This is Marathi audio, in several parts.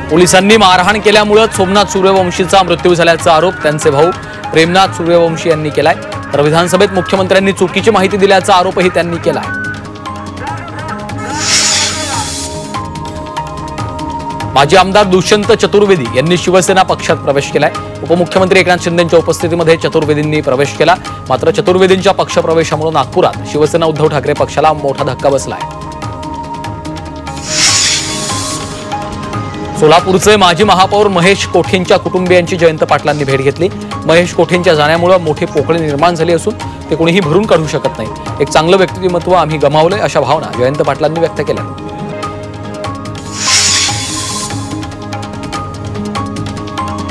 पोलिसांनी मारहाण केल्यामुळे सोमनाथ सूर्यवंशीचा मृत्यू झाल्याचा आरोप त्यांचे भाऊ प्रेमनाथ सूर्यवंशी यांनी केलाय। तर विधानसभेत मुख्यमंत्र्यांनी चुकीची माहिती दिल्याचा आरोपही त्यांनी केलाय। माजी आमदार दुष्यंत चतुर्वेदी यांनी शिवसेना पक्षात प्रवेश केलाय। उपमुख्यमंत्री एकनाथ शिंदेंच्या उपस्थितीमध्ये चतुर्वेदींनी प्रवेश केला। मात्र चतुर्वेदींच्या पक्षप्रवेशामुळे नागपुरात शिवसेना उद्धव ठाकरे पक्षाला मोठा धक्का बसलाय। सोलापूरचे माजी महापौर महेश कोठेंच्या कुटुंबियांची जयंत पाटलांनी भेट घेतली। महेश कोठेंच्या जाण्यामुळे मोठी पोकळी निर्माण झाली असून ते कोणीही भरून काढू शकत नाही। एक चांगलं व्यक्तिमत्व आम्ही गमावलंय अशा भावना जयंत पाटलांनी व्यक्त केल्या।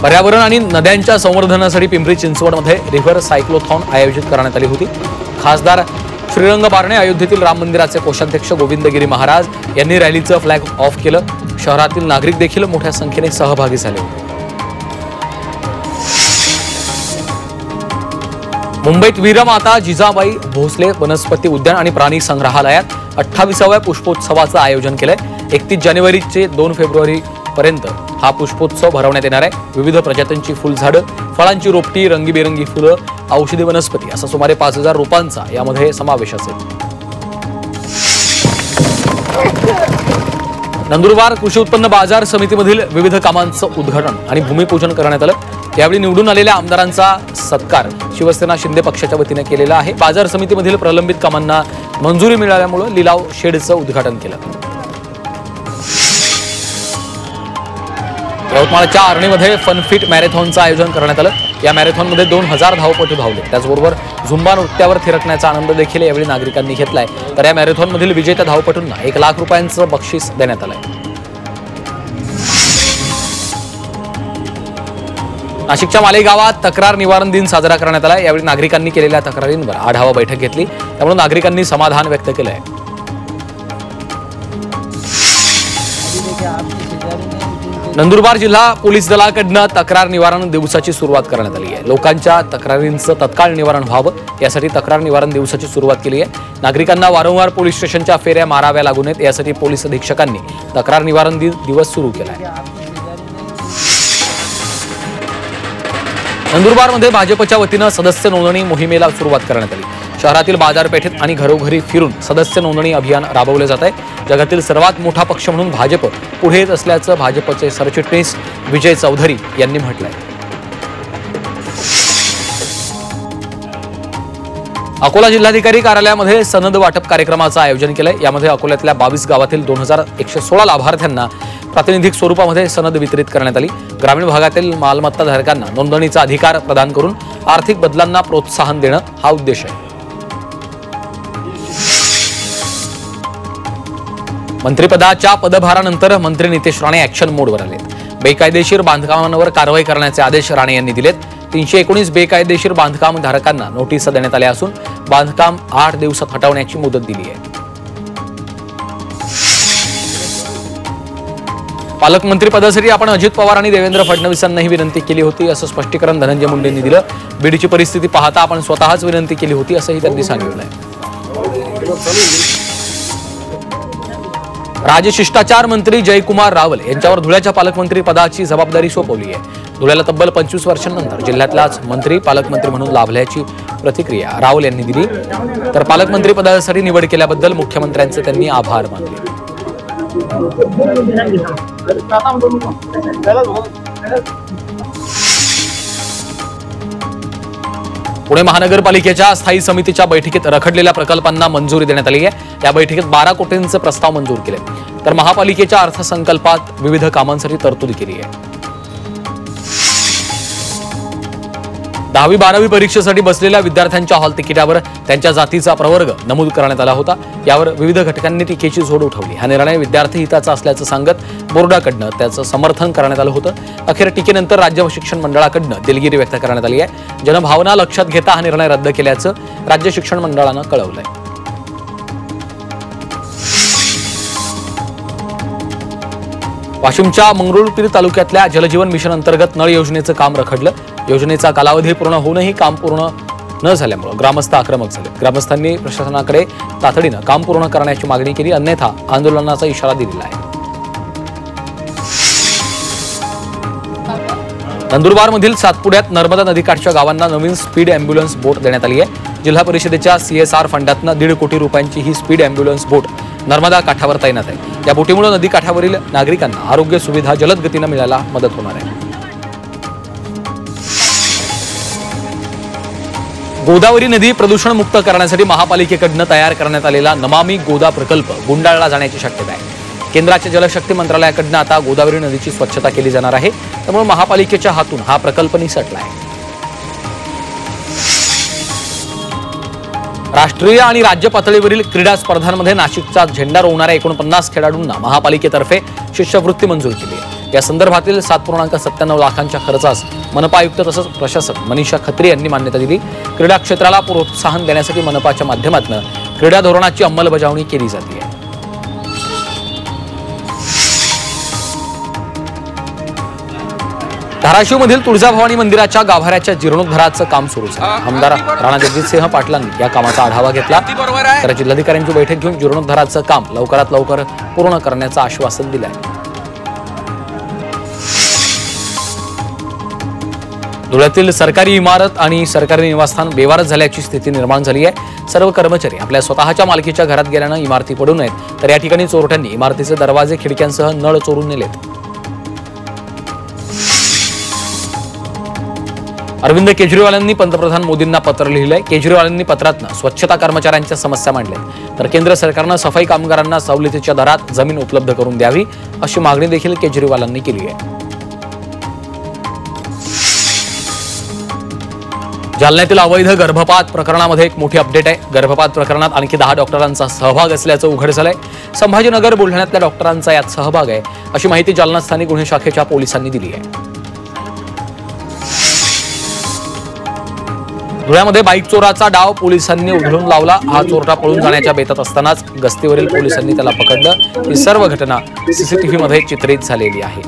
पर्यावरण आणि नद्यांच्या संवर्धनासाठी पिंपरी चिंचवडमध्ये रिव्हर सायक्लोथॉन आयोजित करण्यात आली होती। खासदार श्रीरंग बारणे, अयोध्येतील राम मंदिराचे कोषाध्यक्ष गोविंद गिरी महाराज यांनी रॅलीचं फ्लॅग ऑफ केलं। शहरातील नागरिक देखील मोठ्या संख्येने सहभागी झाले होते। मुंबईत वीरमाता जिजाबाई भोसले वनस्पती उद्यान आणि प्राणी संग्रहालयात 28व्या पुष्पोत्सवाचं आयोजन केलंय। 31 जानेवारी ते 2 फेब्रुवारी पर्यंत हा पुष्पोत्सव भरवण्यात येणार आहे। विविध प्रजातींची फुलझाडं, फळांची रोपटी, रंगीबेरंगी फुलं, औषधी वनस्पती असा सुमारे 5000 रोपांचा यामध्ये समावेश असेल। नंदुरबार कृषी उत्पन्न बाजार समितीमधील विविध कामांचं उद्घाटन आणि भूमिपूजन करण्यात आलं। यावेळी निवडून आलेल्या आमदारांचा सत्कार शिवसेना शिंदे पक्षाच्या वतीने केलेला आहे। बाजार समितीमधील प्रलंबित कामांना मंजुरी मिळाल्यामुळे लिलाव शेडचं उद्घाटन केलं। यवतमाळच्या आर्णीमध्ये फनफिट मॅरेथॉनचं आयोजन करण्यात आलं। या मॅरेथॉनमध्ये 2000 धावपटू धावले। त्याचबरोबर झुंबा नृत्यावर थिरकण्याचा आनंद देखील यावेळी नागरिकांनी घेतलाय। तर या मॅरेथॉनमधील विजेत्या धावपटूंना 1 लाख रुपयांचं बक्षीस देण्यात आलंय। नाशिकच्या मालेगावात तक्रार निवारण दिन साजरा करण्यात आला। यावेळी नागरिकांनी केलेल्या तक्रारींवर आढावा बैठक घेतली। त्यामुळे नागरिकांनी समाधान व्यक्त केलंय। नंदुरबार जिल्हा पोलीस दलाकडून तक्रार निवारण दिवसाची सुरुवात करण्यात आली आहे। लोकांच्या तक्रारींचं तत्काळ निवारण व्हावं यासाठी तक्रार निवारण दिवसाची सुरुवात केली आहे। नागरिकांना वारंवार पोलीस स्टेशनच्या फेऱ्या माराव्या लागू नयेत यासाठी पोलीस अधीक्षकांनी तक्रार निवारण दिवस सुरू केला आहे। नंदुरबारमध्ये भाजपच्या वतीनं सदस्य नोंदणी मोहिमेला सुरुवात करण्यात आली। शहरातील बाजारपेठेत आणि घरोघरी फिरून सदस्य नोंदणी अभियान राबवले जात आहे। जगातील सर्वात मोठा पक्ष म्हणून भाजप पुढे येत असल्याचं भाजपचे सरचिटणीस विजय चौधरी यांनी म्हटलंय। अकोला जिल्हाधिकारी कार्यालयामध्ये सनद वाटप कार्यक्रमाचं आयोजन केलंय। यामध्ये अकोल्यातल्या 22 गावातील 2116 लाभार्थ्यांना प्रातिनिधिक स्वरूपामध्ये सनद वितरित करण्यात आली। ग्रामीण भागातील मालमत्ताधारकांना नोंदणीचा अधिकार प्रदान करून आर्थिक बदलांना प्रोत्साहन देणं हा उद्देश आहे। मंत्रिपदाच्या पदभारानंतर मंत्री नितेश राणे ॲक्शन मोडवर आलेत। बेकायदेशीर बांधकामांवर कारवाई करण्याचे आदेश राणे यांनी दिलेत। 319 बेकायदेशीर बांधकाम धारकांना नोटीस देण्यात आल्या असून बांधकाम 8 दिवसात हटवण्याची मुदत दिली आहे। पालकमंत्री पदासाठी आपण अजित पवार आणि देवेंद्र फडणवीसांनाही विनंती केली होती असं स्पष्टीकरण धनंजय मुंडेंनी दिलं। बीडची परिस्थिती पाहता आपण स्वतःच विनंती केली होती असंही त्यांनी सांगितलंय। राजशिष्टाचार मंत्री जयकुमार रावल यांच्यावर धुळ्याच्या पालकमंत्री पदाची जबाबदारी सोपवली आहे। धुळ्याला तब्बल 25 वर्षांनंतर जिल्ह्यातलाच मंत्री पालकमंत्री म्हणून लाभल्याची प्रतिक्रिया रावल यांनी दिली। तर पालकमंत्री पदासाठी निवड केल्याबद्दल मुख्यमंत्र्यांचे त्यांनी आभार मानले। पुणे महानगरपालिकेच्या स्थायी समितीच्या बैठकीत रखडलेल्या प्रकल्पांना मंजुरी देण्यात आली आहे। या बैठकीत 12 कोटींचे प्रस्ताव मंजूर केले। तर महापालिकेच्या अर्थसंकल्पात विविध कामांसाठी तरतूद केली आहे। 10वी 12वी परीक्षेसाठी बसलेल्या विद्यार्थ्यांच्या हॉल तिकिटावर त्यांच्या जातीचा प्रवर्ग नमूद करण्यात आला होता। यावर विविध घटकांनी टीकेची झोड उठवली। हा निर्णय विद्यार्थी हिताचा असल्याचं सांगत बोर्डाकडनं त्याचं समर्थन करण्यात आलं होतं। अखेर टीकेनंतर राज्य शिक्षण मंडळाकडनं दिलगिरी व्यक्त करण्यात आली आहे। जनभावना लक्षात घेता हा निर्णय रद्द केल्याचं राज्य शिक्षण मंडळानं कळवलंय। वाशिमच्या मंगरुळपीर तालुक्यातल्या जलजीवन मिशन अंतर्गत नळ योजनेचं काम रखडलं। योजनेचा कालावधी पूर्ण होऊनही काम पूर्ण न झाल्यामुळे ग्रामस्थ आक्रमक झाले। ग्रामस्थांनी प्रशासनाकडे तातडीनं काम पूर्ण करण्याची मागणी केली, अन्यथा आंदोलनाचा इशारा दिलेला आहे। नंदुरबारमधील सातपुड्यात नर्मदा नदीकाठच्या गावांना नवीन स्पीड अँब्युलन्स बोट देण्यात आली आहे। जिल्हा परिषदेच्या CSR फंडातनं 1.5 कोटी रुपयांची ही स्पीड अँब्युलन्स बोट नर्मदा काठावर तैनात आहे। या बोटीमुळे नदीकाठावरील नागरिकांना आरोग्य सुविधा जलद गतीनं मिळायला मदत होणार आहे। गोदावरी नदी प्रदूषण मुक्त करण्यासाठी महापालिकेकडून तयार करण्यात आलेला नमामि गोदा प्रकल्प गुंडाळला जाण्याची शक्यता आहे। केंद्राच्या जलशक्ती मंत्रालयाकडून आता गोदावरी नदीची स्वच्छता केली जाणार आहे, त्यामुळे महापालिकेच्या हातून हा प्रकल्प निसटला आहे। राष्ट्रीय आणि राज्य पातळीवरील क्रीडा स्पर्धांमध्ये नाशिकचा झेंडा रोवणाऱ्या 49 खेळाडूंना महापालिकेतर्फे शिष्यवृत्ती मंजूर केली आहे। या संदर्भातील 7.97 लाखांच्या खर्चास मनपा आयुक्त तसंच प्रशासक मनीषा खत्री यांनी मान्यता दिली। क्रीडा क्षेत्राला प्रोत्साहन देण्यासाठी मनपाच्या माध्यमातून क्रीडा धोरणाची अंमलबजावणी केली जाते आहे। धाराशिवमधील तुळजाभवानी मंदिराच्या गाभाऱ्याच्या जीर्णोद्धाराचं काम सुरू आहे। आमदार राणा जगजितसिंह पाटलांनी या कामाचा आढावा घेतला, तर जिल्हाधिकाऱ्यांची बैठक घेऊन जीर्णोद्धाराचं काम लवकरात लवकर पूर्ण करण्याचं आश्वासन दिलं आहे। धुळ्यातील सरकारी इमारत आणि सरकारी निवासस्थान बेवारस झाल्याची स्थिती निर्माण झाली आहे। सर्व कर्मचारी आपल्या स्वतःच्या मालकीच्या घरात गेल्यानं इमारती पडू नयेत, तर या ठिकाणी चोरट्यांनी इमारतीचे दरवाजे खिडक्यांसह नळ चोरून नेलेत। अरविंद केजरीवालांनी पंतप्रधान मोदींना पत्र लिहिलंय। केजरीवालांनी पत्रातनं स्वच्छता कर्मचाऱ्यांच्या समस्या मांडल्या, तर केंद्र सरकारनं सफाई कामगारांना सवलतीच्या दरात जमीन उपलब्ध करून द्यावी अशी मागणी देखील केजरीवालांनी केली आहे। जालन्यातील अवैध गर्भपात प्रकरणामध्ये एक मोठी अपडेट आहे। गर्भपात प्रकरणात आणखी 10 डॉक्टरांचा सहभाग असल्याचं उघड झालंय। संभाजीनगर बुलढाण्यातल्या डॉक्टरांचा यात सहभाग आहे, अशी माहिती जालना स्थानिक गुन्हे शाखेच्या पोलिसांनी दिली आहे। धुळ्यामध्ये बाईक चोराचा डाव पोलिसांनी उधळून लावला। हा चोरटा पळून जाण्याच्या बेतात असतानाच गस्तीवरील पोलिसांनी त्याला पकडलं। ही सर्व घटना CCTV मध्ये चित्रित झालेली आहे।